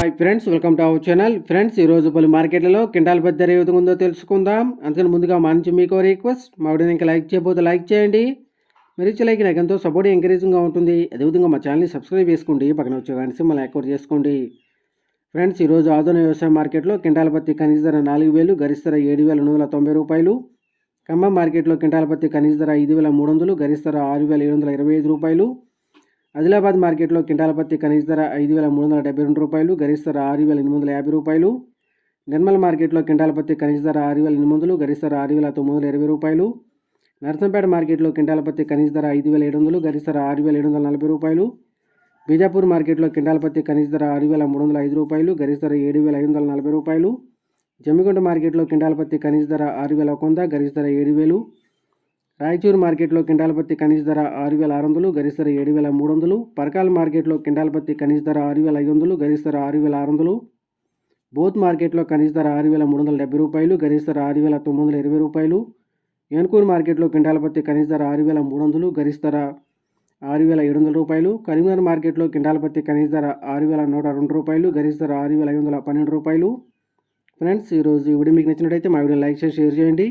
Hi friends, welcome to our channel. Friends, ఈరోజు పలు మార్కెట్లలో క్వింటాల్ పత్తి ధర ఏ విధంగా ఉందో తెలుసుకుందాం. అందుకని ముందుగా మా నుంచి మీకు రిక్వెస్ట్, మా వీడియోని ఇంకా లైక్ చేయకపోతే లైక్ చేయండి. మీరు ఇచ్చే లైక్ నాకు ఎంతో సపోర్ట్ ఎంకరేజింగ్గా ఉంటుంది. అదేవిధంగా మా ఛానల్ని సబ్స్క్రైబ్ చేసుకోండి, పక్కన వచ్చే గంట సింబల్ యాక్టివేట్ చేసుకోండి. ఫ్రెండ్స్, ఈరోజు ఆధునిక వ్యవసాయ మార్కెట్లో క్వింటాల్ పత్తి కనీస ధర 4,000, గరిష్ట ధర 7,890 రూపాయలు. ఖమ్మం మార్కెట్లో క్వింటాల్ పత్తి కనీస ధర 5,300, గరిష్ట ధర 6,725 రూపాయలు. ఆదిలాబాద్ మార్కెట్లో క్వింటాల్ పత్తి కనీస ధర 5,372 రూపాయలు, గరిష్ట ధర 6,850 రూపాయలు. నిర్మల్ మార్కెట్లో క్వింటాల్ పత్తి కనీస ధర 6,800, గరిష్ట ధర 6,920 రూపాయలు. నర్సంపేట మార్కెట్లో క్వింటాల్ పత్తి కనీస ధర 5,700, గరిష్ట ధర 6,740 రూపాయలు. బీజాపూర్ మార్కెట్లో క్వింటాల్ పత్తి కనీస ధర 6,305 రూపాయలు, గరిష్ట ధర 7,540 రూపాయలు. జమ్మిగుంట మార్కెట్లో క్వింటాల్ పత్తి కనీస ధర 6,100, గరిష్ట ధర 7,000. రాయచూరు మార్కెట్లో క్వింటాల్ పత్తి కనీస ధర 6,600, గరిష్ట ధర 7,300. పరకాల మార్కెట్లో క్వింటాల్ పత్తి కనీస ధర 6,500, గరిష్ట ధర 6,600. బోత్ మార్కెట్లో కనీస ధర 6,370 రూపాయలు, గరిష్ట ధర 6,920 రూపాయలు. ఏనుకూరు మార్కెట్లో క్వింటాల్ పత్తి కనీస ధర 6,300, గరిష్ట ధర 6,700 రూపాయలు. కరీంనగర్ మార్కెట్లో క్వింటాల్ పత్తి కనీస ధర 6,102 రూపాయలు, గరిష్ట ధర 6,512 రూపాయలు. ఫ్రెండ్స్, ఈరోజు ఈ వీడియో మీకు నచ్చినట్టయితే మా వీడియో లైక్ చేసి షేర్ చేయండి.